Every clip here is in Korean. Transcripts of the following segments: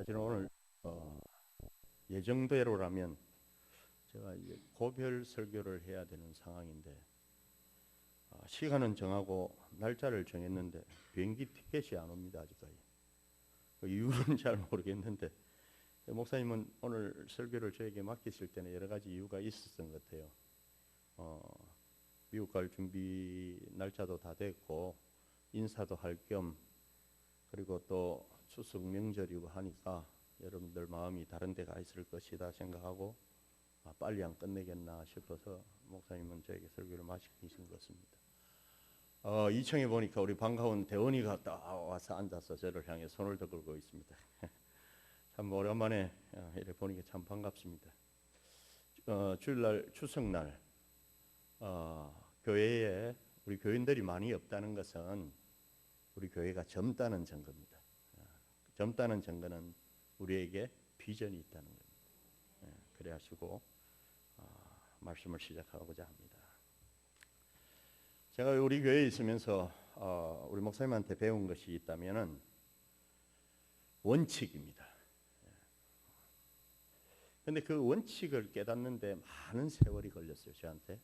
사실은 오늘 예정대로라면 제가 이제 고별 설교를 해야 되는 상황인데 시간은 정하고 날짜를 정했는데 비행기 티켓이 안 옵니다. 아직까지. 그 이유는 잘 모르겠는데 목사님은 오늘 설교를 저에게 맡기실 때는 여러 가지 이유가 있었던 것 같아요. 미국 갈 준비 날짜도 다 됐고 인사도 할 겸 그리고 또 추석 명절이고 하니까 여러분들 마음이 다른 데 가 있을 것이다 생각하고 빨리 안 끝내겠나 싶어서 목사님은 저에게 설교를 맡기신 것 같습니다. 2층에 보니까 우리 반가운 대원이가 딱 와서 앉아서 저를 향해 손을 들고 있습니다. 참 오랜만에 이렇게 보니까 참 반갑습니다. 주일날 추석날 교회에 우리 교인들이 많이 없다는 것은 우리 교회가 젊다는 증거입니다. 젊다는 증거는 우리에게 비전이 있다는 겁니다. 그래 하시고 말씀을 시작하고자 합니다. 제가 우리 교회에 있으면서 우리 목사님한테 배운 것이 있다면은 원칙입니다. 그런데 그 원칙을 깨닫는데 많은 세월이 걸렸어요. 저한테.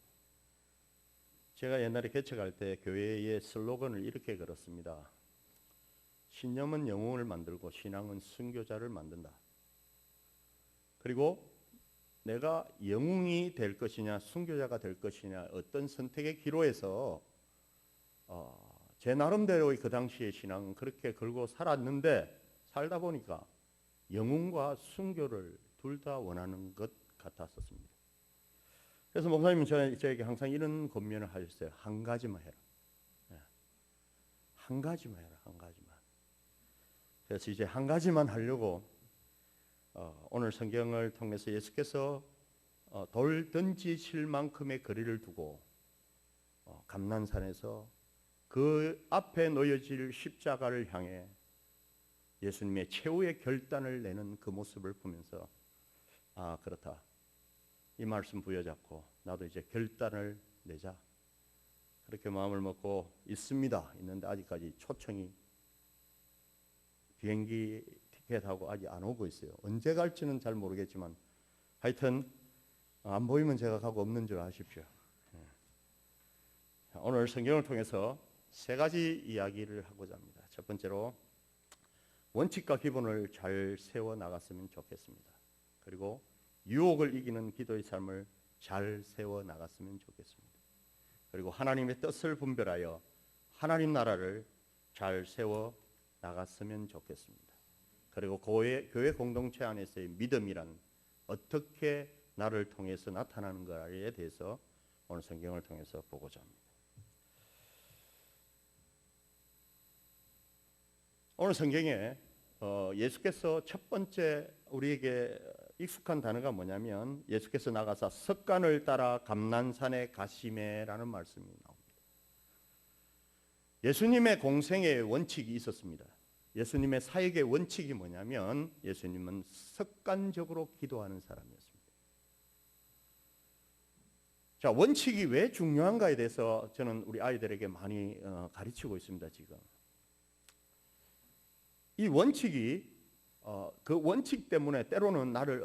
제가 옛날에 개척할 때 교회의 슬로건을 이렇게 걸었습니다. 신념은 영웅을 만들고 신앙은 순교자를 만든다. 그리고 내가 영웅이 될 것이냐 순교자가 될 것이냐 어떤 선택의 기로에서 제 나름대로의 그 당시의 신앙은 그렇게 걸고 살았는데 살다 보니까 영웅과 순교를 둘 다 원하는 것 같았었습니다. 그래서 목사님은 저에게 항상 이런 권면을 하셨어요. 한 가지만 해라. 한 가지만 해라. 한 가지만. 그래서 이제 한 가지만 하려고 오늘 성경을 통해서 예수께서 돌 던지실 만큼의 거리를 두고 감난산에서 그 앞에 놓여질 십자가를 향해 예수님의 최후의 결단을 내는 그 모습을 보면서 그렇다. 이 말씀 부여잡고 나도 이제 결단을 내자. 그렇게 마음을 먹고 있는데 아직까지 초청이 비행기 티켓하고 아직 안 오고 있어요. 언제 갈지는 잘 모르겠지만 하여튼 안 보이면 제가 가고 없는 줄 아십시오. 오늘 성경을 통해서 세 가지 이야기를 하고자 합니다. 첫 번째로 원칙과 기본을 잘 세워 나갔으면 좋겠습니다. 그리고 유혹을 이기는 기도의 삶을 잘 세워 나갔으면 좋겠습니다. 그리고 하나님의 뜻을 분별하여 하나님 나라를 잘 세워 나갔으면 좋겠습니다. 그리고 교회 공동체 안에서의 믿음이란 어떻게 나를 통해서 나타나는 것에 대해서 오늘 성경을 통해서 보고자 합니다. 오늘 성경에 예수께서 첫 번째 우리에게 익숙한 단어가 뭐냐면 예수께서 나가사 석간을 따라 감난산에 가시매라는 말씀이 나옵니다. 예수님의 공생의 원칙이 있었습니다. 예수님의 사역의 원칙이 뭐냐면 예수님은 석간적으로 기도하는 사람이었습니다. 자, 원칙이 왜 중요한가에 대해서 저는 우리 아이들에게 많이 가르치고 있습니다. 지금 이 원칙이 그 원칙 때문에 때로는 나를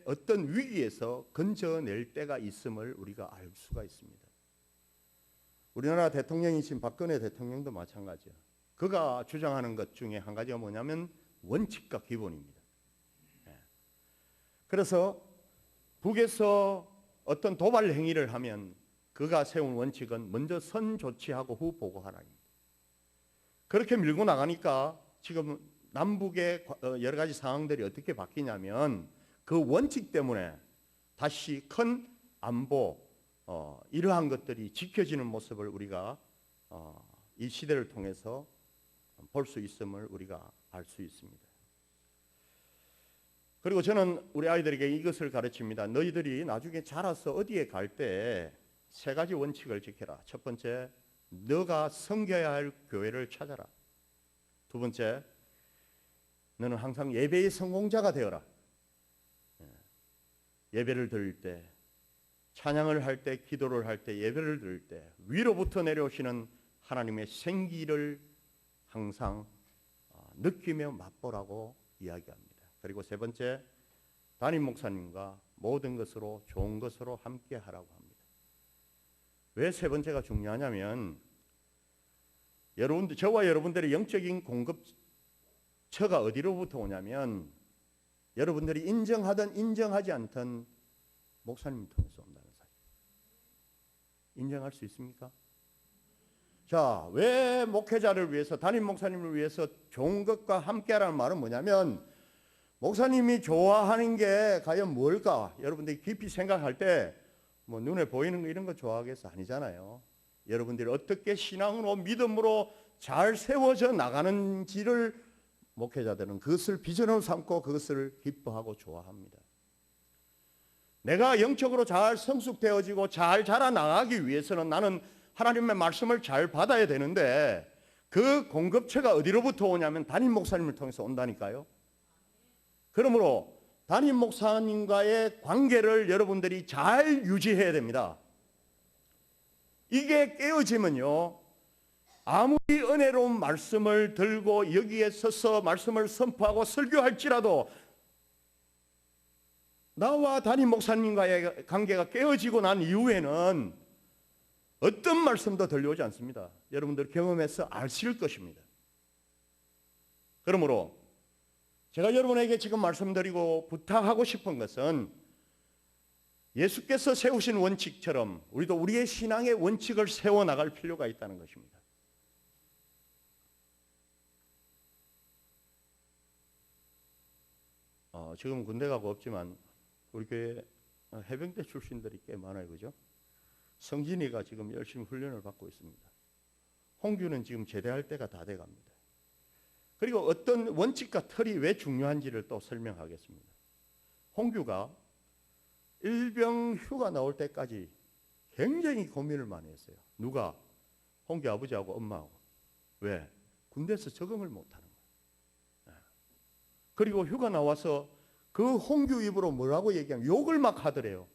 어떤 위기에서 건져낼 때가 있음을 우리가 알 수가 있습니다. 우리나라 대통령이신 박근혜 대통령도 마찬가지예요. 그가 주장하는 것 중에 한 가지가 뭐냐면 원칙과 기본입니다. 그래서 북에서 어떤 도발 행위를 하면 그가 세운 원칙은 먼저 선 조치하고 후 보고하라입니다. 그렇게 밀고 나가니까 지금 남북의 여러 가지 상황들이 어떻게 바뀌냐면 그 원칙 때문에 다시 큰 안보 이러한 것들이 지켜지는 모습을 우리가 이 시대를 통해서 볼 수 있음을 우리가 알 수 있습니다. 그리고 저는 우리 아이들에게 이것을 가르칩니다. 너희들이 나중에 자라서 어디에 갈 때 세 가지 원칙을 지켜라. 첫 번째, 너가 섬겨야 할 교회를 찾아라. 두 번째, 너는 항상 예배의 성공자가 되어라. 예배를 드릴 때, 찬양을 할 때, 기도를 할 때, 예배를 드릴 때 위로부터 내려오시는 하나님의 생기를 항상 느끼며 맛보라고 이야기합니다. 그리고 세 번째, 담임 목사님과 모든 것으로 좋은 것으로 함께 하라고 합니다. 왜 세 번째가 중요하냐면 저와 여러분들의 영적인 공급처가 어디로부터 오냐면 여러분들이 인정하든 인정하지 않든 목사님을 통해서 온다는 사실. 인정할 수 있습니까? 자, 왜 목회자를 위해서, 담임 목사님을 위해서 좋은 것과 함께하라는 말은 뭐냐면 목사님이 좋아하는 게 과연 뭘까? 여러분들이 깊이 생각할 때 뭐 눈에 보이는 거 이런 거 좋아하겠어? 아니잖아요. 여러분들이 어떻게 신앙으로 믿음으로 잘 세워져 나가는지를 목회자들은 그것을 비전으로 삼고 그것을 기뻐하고 좋아합니다. 내가 영적으로 잘 성숙되어지고 잘 자라나가기 위해서는 나는 하나님의 말씀을 잘 받아야 되는데 그 공급처가 어디로부터 오냐면 담임 목사님을 통해서 온다니까요. 그러므로 담임 목사님과의 관계를 여러분들이 잘 유지해야 됩니다. 이게 깨어지면요, 아무리 은혜로운 말씀을 들고 여기에 서서 말씀을 선포하고 설교할지라도 나와 담임 목사님과의 관계가 깨어지고 난 이후에는 어떤 말씀도 들려오지 않습니다. 여러분들 경험해서 아실 것입니다. 그러므로 제가 여러분에게 지금 말씀드리고 부탁하고 싶은 것은 예수께서 세우신 원칙처럼 우리도 우리의 신앙의 원칙을 세워나갈 필요가 있다는 것입니다. 지금 군대 가고 없지만 우리 교회 해병대 출신들이 꽤 많아요. 그죠? 성진이가 지금 열심히 훈련을 받고 있습니다. 홍규는 지금 제대할 때가 다 돼갑니다. 그리고 어떤 원칙과 틀이 왜 중요한지를 또 설명하겠습니다. 홍규가 일병 휴가 나올 때까지 굉장히 고민을 많이 했어요. 누가? 홍규 아버지하고 엄마하고. 왜? 군대에서 적응을 못하는 거예요. 그리고 휴가 나와서 그 홍규 입으로 뭐라고 얘기하면 욕을 막 하더래요.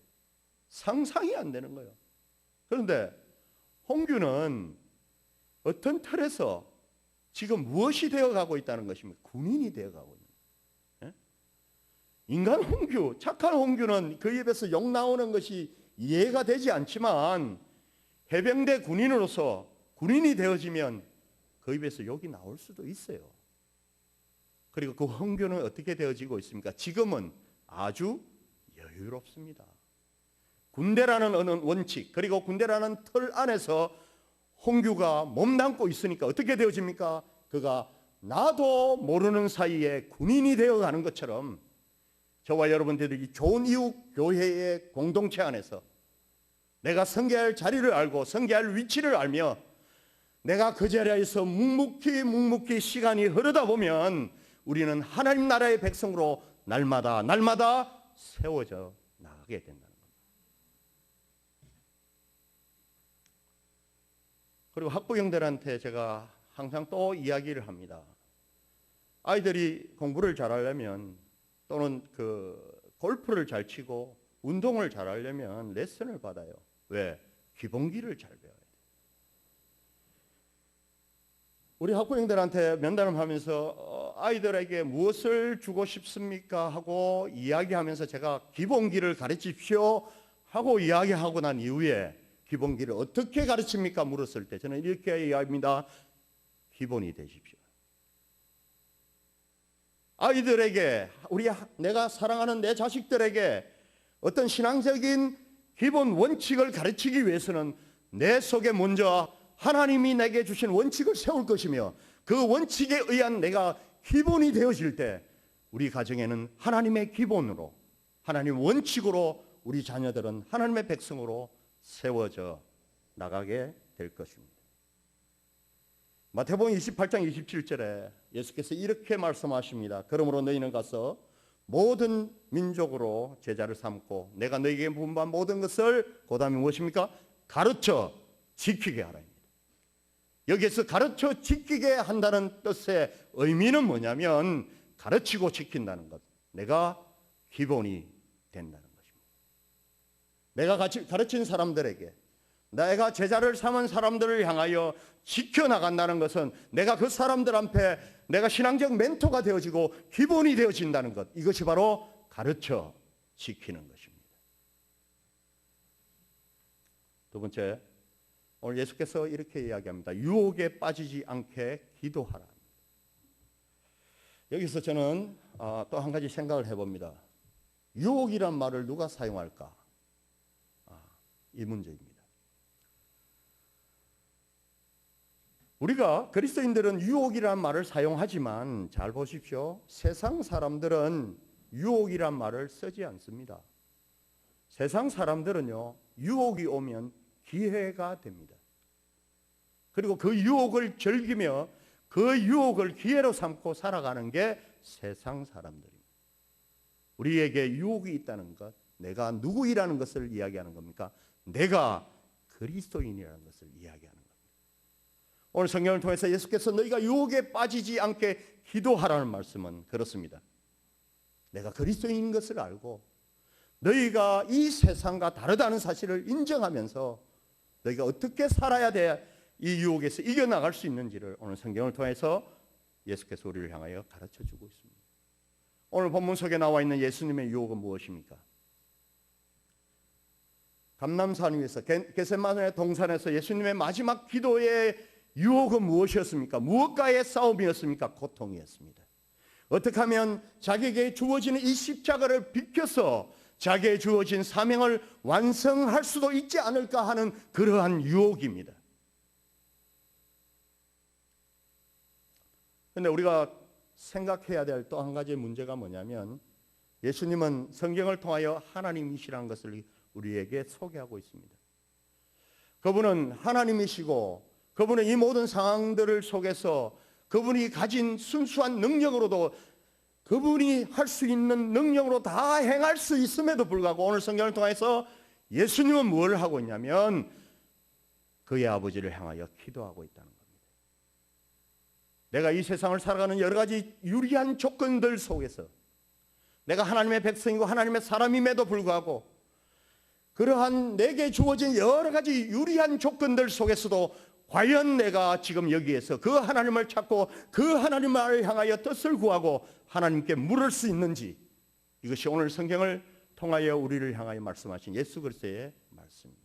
상상이 안 되는 거예요. 그런데 홍규는 어떤 틀에서 지금 무엇이 되어가고 있다는 것입니까? 군인이 되어가고 있는 거예요. 인간 홍규, 착한 홍규는 그 입에서 욕 나오는 것이 이해가 되지 않지만 해병대 군인으로서 군인이 되어지면 그 입에서 욕이 나올 수도 있어요. 그리고 그 홍규는 어떻게 되어지고 있습니까? 지금은 아주 여유롭습니다. 군대라는 원칙 그리고 군대라는 틀 안에서 홍규가 몸담고 있으니까 어떻게 되어집니까? 그가 나도 모르는 사이에 군인이 되어가는 것처럼 저와 여러분들이 좋은 이웃 교회의 공동체 안에서 내가 섬겨야 할 자리를 알고 섬겨야 할 위치를 알며 내가 그 자리에서 묵묵히 시간이 흐르다 보면 우리는 하나님 나라의 백성으로 날마다 세워져 나가게 된다는 겁니다. 그리고 학부형들한테 제가 항상 또 이야기를 합니다. 아이들이 공부를 잘하려면 또는 골프를 잘 치고 운동을 잘하려면 레슨을 받아요. 왜? 기본기를 잘 배워야 돼요. 우리 학부형들한테 면담을 하면서 아이들에게 무엇을 주고 싶습니까? 하고 이야기하면서 제가 기본기를 가르치십시오 하고 이야기하고 난 이후에 기본기를 어떻게 가르칩니까? 물었을 때 저는 이렇게 이야기합니다. 기본이 되십시오. 아이들에게 내가 사랑하는 내 자식들에게 어떤 신앙적인 기본 원칙을 가르치기 위해서는 내 속에 먼저 하나님이 내게 주신 원칙을 세울 것이며 그 원칙에 의한 내가 기본이 되어질 때 우리 가정에는 하나님의 기본으로 하나님 원칙으로 우리 자녀들은 하나님의 백성으로 세워져 나가게 될 것입니다. 마태복음 28장 27절에 예수께서 이렇게 말씀하십니다. 그러므로 너희는 가서 모든 민족으로 제자를 삼고 내가 너희에게 분부한 모든 것을 그다음에 무엇입니까? 가르쳐 지키게 하라. 여기에서 가르쳐 지키게 한다는 뜻의 의미는 뭐냐면 가르치고 지킨다는 것. 내가 기본이 된다는 것입니다. 내가 가르친 사람들에게 내가 제자를 삼은 사람들을 향하여 지켜나간다는 것은 내가 그 사람들 앞에 내가 신앙적 멘토가 되어지고 기본이 되어진다는 것, 이것이 바로 가르쳐 지키는 것입니다. 두 번째, 오늘 예수께서 이렇게 이야기합니다. 유혹에 빠지지 않게 기도하라. 여기서 저는 또 한 가지 생각을 해봅니다. 유혹이란 말을 누가 사용할까? 이 문제입니다. 우리가 그리스도인들은 유혹이란 말을 사용하지만 잘 보십시오. 세상 사람들은 유혹이란 말을 쓰지 않습니다. 세상 사람들은요, 유혹이 오면 기회가 됩니다. 그리고 그 유혹을 즐기며 그 유혹을 기회로 삼고 살아가는 게 세상 사람들입니다. 우리에게 유혹이 있다는 것, 내가 누구이라는 것을 이야기하는 겁니까? 내가 그리스도인이라는 것을 이야기하는 겁니다. 오늘 성경을 통해서 예수께서 너희가 유혹에 빠지지 않게 기도하라는 말씀은 그렇습니다. 내가 그리스도인인 것을 알고 너희가 이 세상과 다르다는 사실을 인정하면서 너희가 어떻게 살아야 돼 이 유혹에서 이겨나갈 수 있는지를 오늘 성경을 통해서 예수께서 우리를 향하여 가르쳐주고 있습니다. 오늘 본문 속에 나와 있는 예수님의 유혹은 무엇입니까? 감람산 위에서 겟세마네 동산에서 예수님의 마지막 기도의 유혹은 무엇이었습니까? 무엇과의 싸움이었습니까? 고통이었습니다. 어떻게 하면 자기에게 주어지는 이 십자가를 비켜서 자기에게 주어진 사명을 완성할 수도 있지 않을까 하는 그러한 유혹입니다. 그런데 우리가 생각해야 될 또 한 가지 문제가 뭐냐면 예수님은 성경을 통하여 하나님이시라는 것을 우리에게 소개하고 있습니다. 그분은 하나님이시고 그분은 이 모든 상황들을 속에서 그분이 가진 순수한 능력으로도 그분이 할 수 있는 능력으로 다 행할 수 있음에도 불구하고 오늘 성경을 통해서 예수님은 뭘 하고 있냐면 그의 아버지를 향하여 기도하고 있다는 겁니다. 내가 이 세상을 살아가는 여러 가지 유리한 조건들 속에서 내가 하나님의 백성이고 하나님의 사람임에도 불구하고 그러한 내게 주어진 여러 가지 유리한 조건들 속에서도 과연 내가 지금 여기에서 그 하나님을 찾고 그 하나님을 향하여 뜻을 구하고 하나님께 물을 수 있는지, 이것이 오늘 성경을 통하여 우리를 향하여 말씀하신 예수 그리스도의 말씀입니다.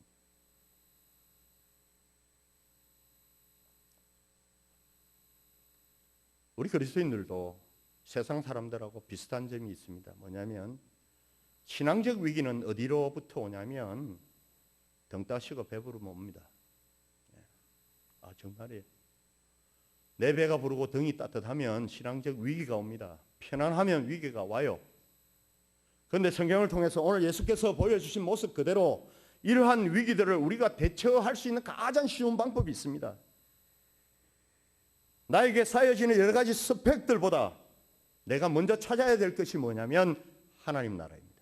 우리 그리스도인들도 세상 사람들하고 비슷한 점이 있습니다. 뭐냐면 신앙적 위기는 어디로부터 오냐면 등 따시고 배부르면 옵니다. 정말이에요. 내 배가 부르고 등이 따뜻하면 신앙적 위기가 옵니다. 편안하면 위기가 와요. 그런데 성경을 통해서 오늘 예수께서 보여주신 모습 그대로 이러한 위기들을 우리가 대처할 수 있는 가장 쉬운 방법이 있습니다. 나에게 쌓여지는 여러 가지 스펙들보다 내가 먼저 찾아야 될 것이 뭐냐면 하나님 나라입니다.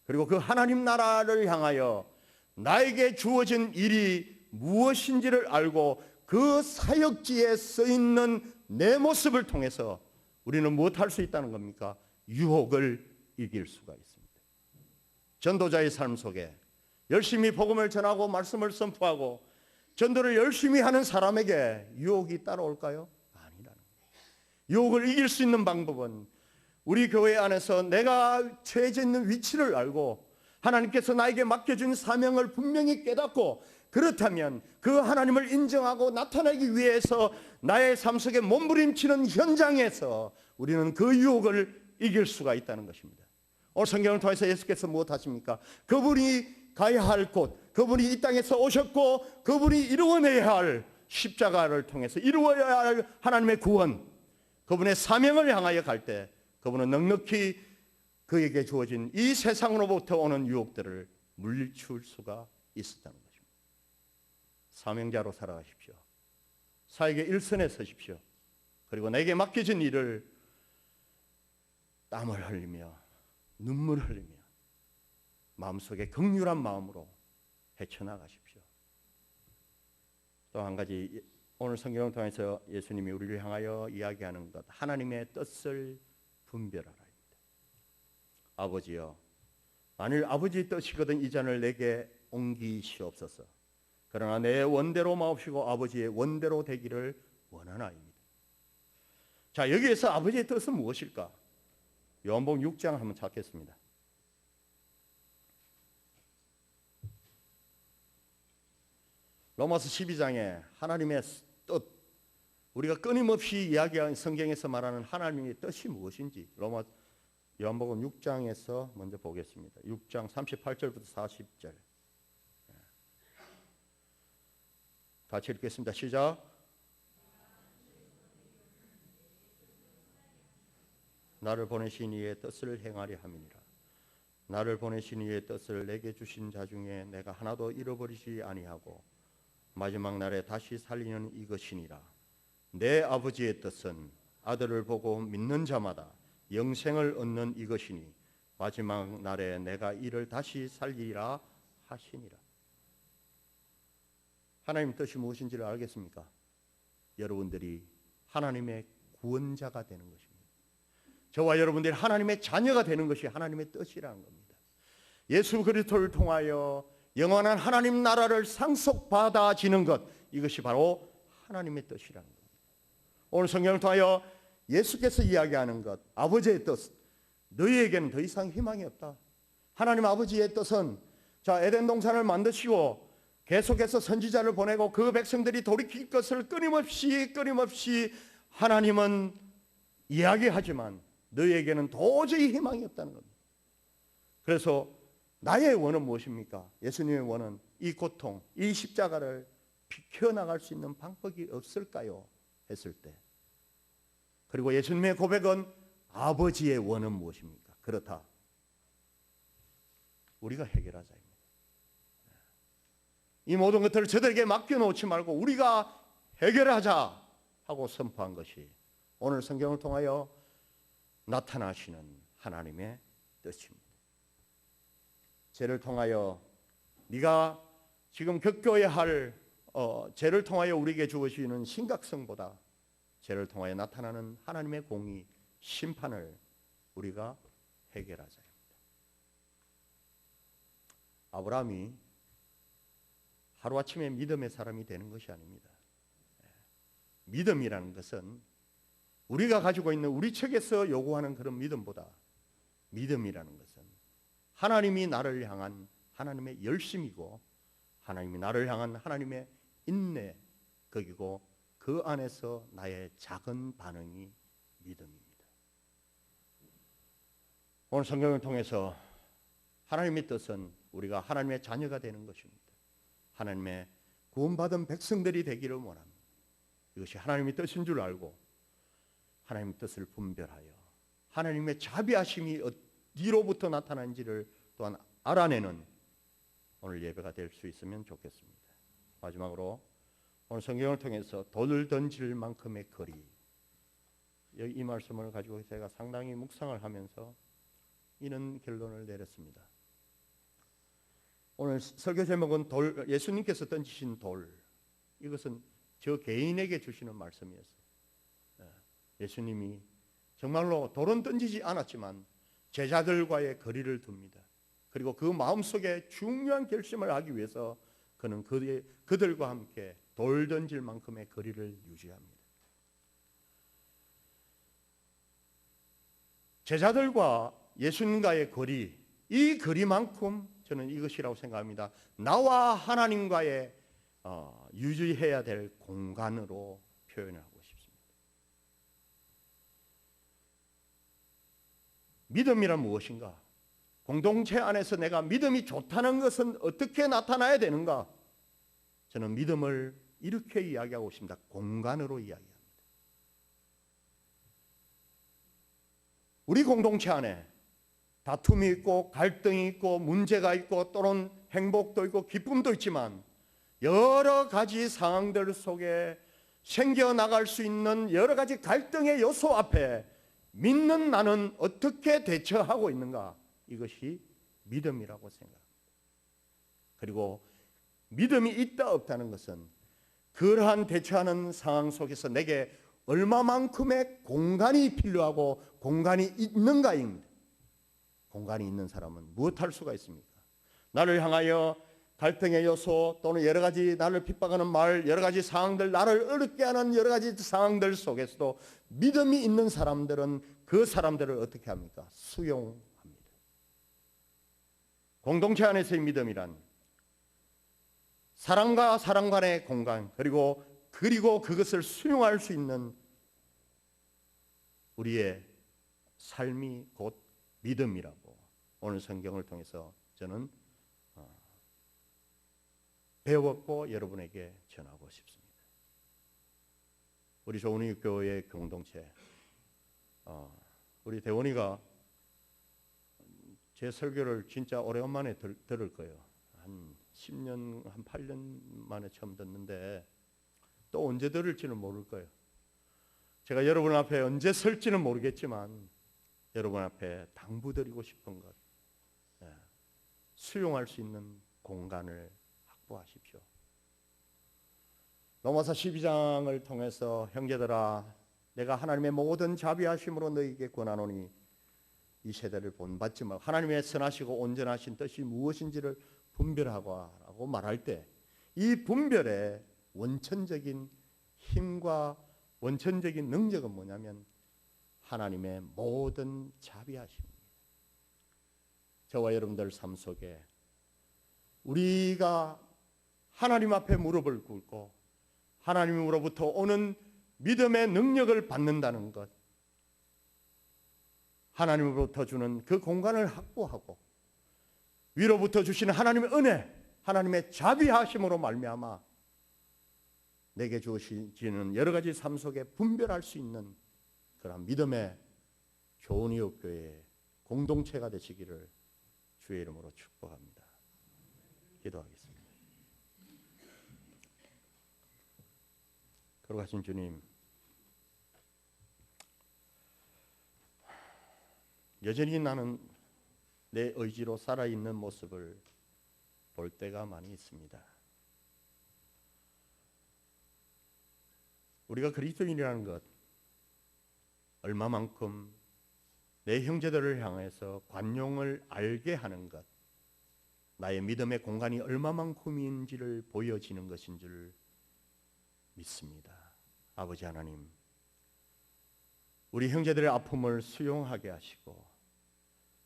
그리고 그 하나님 나라를 향하여 나에게 주어진 일이 무엇인지를 알고 그 사역지에 써있는 내 모습을 통해서 우리는 무엇할 수 있다는 겁니까? 유혹을 이길 수가 있습니다. 전도자의 삶 속에 열심히 복음을 전하고 말씀을 선포하고 전도를 열심히 하는 사람에게 유혹이 따라올까요? 아니라는 거예요. 유혹을 이길 수 있는 방법은 우리 교회 안에서 내가 처해져 있는 위치를 알고 하나님께서 나에게 맡겨준 사명을 분명히 깨닫고 그렇다면 그 하나님을 인정하고 나타내기 위해서 나의 삶 속에 몸부림치는 현장에서 우리는 그 유혹을 이길 수가 있다는 것입니다. 오늘 성경을 통해서 예수께서 무엇 하십니까? 그분이 가야 할 곳, 그분이 이 땅에서 오셨고 그분이 이루어내야 할 십자가를 통해서 이루어야 할 하나님의 구원, 그분의 사명을 향하여 갈 때 그분은 넉넉히 그에게 주어진 이 세상으로부터 오는 유혹들을 물리칠 수가 있었다는 것입니다. 사명자로 살아가십시오. 사역의 일선에 서십시오. 그리고 내게 맡겨진 일을 땀을 흘리며 눈물을 흘리며 마음속에 긍휼한 마음으로 헤쳐나가십시오. 또 한 가지 오늘 성경을 통해서 예수님이 우리를 향하여 이야기하는 것, 하나님의 뜻을 분별하라입니다. 아버지여, 만일 아버지의 뜻이거든 이 잔을 내게 옮기시옵소서. 그러나 내 원대로 마옵시고 아버지의 원대로 되기를 원하나이다. 자, 여기에서 아버지의 뜻은 무엇일까? 요한복음 6장 한번 찾겠습니다. 로마서 12장에 하나님의 뜻, 우리가 끊임없이 이야기하는 성경에서 말하는 하나님의 뜻이 무엇인지 요한복음 6장에서 먼저 보겠습니다. 6장 38절부터 40절. 같이 읽겠습니다. 시작. 나를 보내신 이의 뜻을 행하려 함이니라. 나를 보내신 이의 뜻을 내게 주신 자 중에 내가 하나도 잃어버리지 아니하고 마지막 날에 다시 살리는 이것이니라. 내 아버지의 뜻은 아들을 보고 믿는 자마다 영생을 얻는 이것이니 마지막 날에 내가 이를 다시 살리리라 하시니라. 하나님 뜻이 무엇인지를 알겠습니까? 여러분들이 하나님의 구원자가 되는 것입니다. 저와 여러분들이 하나님의 자녀가 되는 것이 하나님의 뜻이라는 겁니다. 예수 그리스도를 통하여 영원한 하나님 나라를 상속받아지는 것, 이것이 바로 하나님의 뜻이라는 겁니다. 오늘 성경을 통하여 예수께서 이야기하는 것, 아버지의 뜻, 너희에게는 더 이상 희망이 없다. 하나님 아버지의 뜻은 자, 에덴 동산을 만드시고 계속해서 선지자를 보내고 그 백성들이 돌이킬 것을 끊임없이 하나님은 이야기하지만 너희에게는 도저히 희망이 없다는 겁니다. 그래서 나의 원은 무엇입니까? 예수님의 원은 이 고통, 이 십자가를 비켜나갈 수 있는 방법이 없을까요? 했을 때, 그리고 예수님의 고백은 아버지의 원은 무엇입니까? 그렇다. 우리가 해결하자입니다. 이 모든 것들을 저들에게 맡겨놓지 말고 우리가 해결하자 하고 선포한 것이 오늘 성경을 통하여 나타나시는 하나님의 뜻입니다. 죄를 통하여 네가 지금 겪어야 할 죄를 통하여 우리에게 주어지는 심각성보다 죄를 통하여 나타나는 하나님의 공의, 심판을 우리가 해결하자입니다. 아브라함이 하루아침에 믿음의 사람이 되는 것이 아닙니다. 믿음이라는 것은 우리가 가지고 있는 우리 측에서 요구하는 그런 믿음보다 믿음이라는 것은 하나님이 나를 향한 하나님의 열심이고 하나님이 나를 향한 하나님의 인내, 거기고 그 안에서 나의 작은 반응이 믿음입니다. 오늘 성경을 통해서 하나님의 뜻은 우리가 하나님의 자녀가 되는 것입니다. 하나님의 구원받은 백성들이 되기를 원합니다. 이것이 하나님의 뜻인 줄 알고 하나님의 뜻을 분별하여 하나님의 자비하심이 어디로부터 나타난지를 또한 알아내는 오늘 예배가 될 수 있으면 좋겠습니다. 마지막으로 오늘 성경을 통해서 돌을 던질 만큼의 거리, 이 말씀을 가지고 제가 상당히 묵상을 하면서 이런 결론을 내렸습니다. 오늘 설교 제목은 예수님께서 던지신 돌. 이것은 저 개인에게 주시는 말씀이었어요. 예수님이 정말로 돌은 던지지 않았지만 제자들과의 거리를 둡니다. 그리고 그 마음속에 중요한 결심을 하기 위해서 그는 그들과 함께 돌 던질 만큼의 거리를 유지합니다. 제자들과 예수님과의 거리, 이 거리만큼 저는 이것이라고 생각합니다. 나와 하나님과의 유지해야 될 공간으로 표현하고 싶습니다. 믿음이란 무엇인가? 공동체 안에서 내가 믿음이 좋다는 것은 어떻게 나타나야 되는가? 저는 믿음을 이렇게 이야기하고 있습니다. 공간으로 이야기합니다. 우리 공동체 안에 다툼이 있고 갈등이 있고 문제가 있고 또는 행복도 있고 기쁨도 있지만 여러 가지 상황들 속에 생겨나갈 수 있는 여러 가지 갈등의 요소 앞에 믿는 나는 어떻게 대처하고 있는가? 이것이 믿음이라고 생각합니다. 그리고 믿음이 있다 없다는 것은 그러한 대처하는 상황 속에서 내게 얼마만큼의 공간이 필요하고 공간이 있는가입니다. 공간이 있는 사람은 무엇할 수가 있습니까? 나를 향하여 갈등의 요소 또는 여러 가지 나를 핍박하는 말, 여러 가지 상황들, 나를 어렵게 하는 여러 가지 상황들 속에서도 믿음이 있는 사람들은 그 사람들을 어떻게 합니까? 수용합니다. 공동체 안에서의 믿음이란 사랑과 사랑 간의 공간, 그리고 그것을 수용할 수 있는 우리의 삶이 곧 믿음이라고 오늘 성경을 통해서 저는 배웠고 여러분에게 전하고 싶습니다. 우리 조은희 교회 공동체, 우리 대원이가 제 설교를 진짜 오래간만에 들을 거예요. 한 10년, 한 8년 만에 처음 듣는데 또 언제 들을지는 모를 거예요. 제가 여러분 앞에 언제 설지는 모르겠지만 여러분 앞에 당부드리고 싶은 것, 수용할 수 있는 공간을 확보하십시오. 로마서 12장을 통해서 형제들아 내가 하나님의 모든 자비하심으로 너희에게 권하노니 이 세대를 본받지 말고 하나님의 선하시고 온전하신 뜻이 무엇인지를 분별하고 말할 때 이 분별의 원천적인 힘과 원천적인 능력은 뭐냐면 하나님의 모든 자비하심입니다. 저와 여러분들 삶 속에 우리가 하나님 앞에 무릎을 꿇고 하나님으로부터 오는 믿음의 능력을 받는다는 것, 하나님으로부터 주는 그 공간을 확보하고 위로부터 주시는 하나님의 은혜, 하나님의 자비하심으로 말미암아 내게 주어지는 여러 가지 삶 속에 분별할 수 있는 그런 믿음의 조은희 교회의 공동체가 되시기를 주의 이름으로 축복합니다. 기도하겠습니다. 거룩하신 주님, 여전히 나는 내 의지로 살아있는 모습을 볼 때가 많이 있습니다. 우리가 그리스도인이라는 것, 얼마만큼 내 형제들을 향해서 관용을 알게 하는 것, 나의 믿음의 공간이 얼마만큼인지를 보여지는 것인 줄 믿습니다. 아버지 하나님, 우리 형제들의 아픔을 수용하게 하시고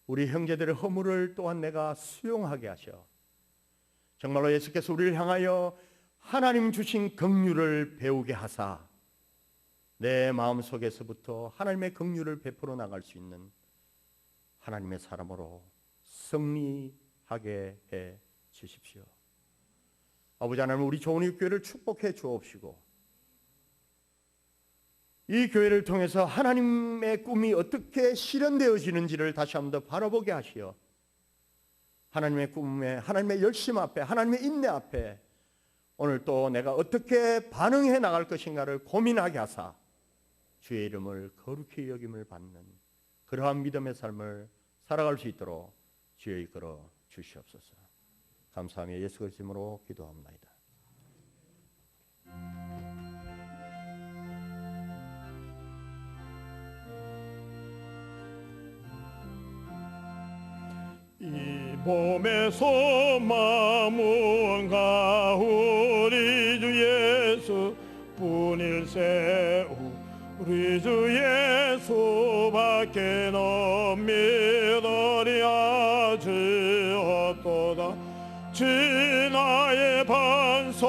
우리 형제들의 허물을 또한 내가 수용하게 하셔 정말로 예수께서 우리를 향하여 하나님 주신 긍휼을 배우게 하사 내 마음속에서부터 하나님의 긍휼을 베풀어 나갈 수 있는 하나님의 사람으로 승리하게 해 주십시오. 아버지 하나님, 우리 조은희 교회를 축복해 주옵시고 이 교회를 통해서 하나님의 꿈이 어떻게 실현되어지는지를 다시 한번 더 바라보게 하시어 하나님의 꿈에, 하나님의 열심 앞에, 하나님의 인내 앞에 오늘 또 내가 어떻게 반응해 나갈 것인가를 고민하게 하사 주의 이름을 거룩히 여김을 받는 그러한 믿음의 삶을 살아갈 수 있도록 주여 이끌어 주시옵소서. 감사하며 예수 그리스도 이름으로 기도합니다. 이 몸에서 마음과 우리 주 예수 뿐일세 우리 주 예수밖에 믿으리 하지없도다 주 나의 반석이시니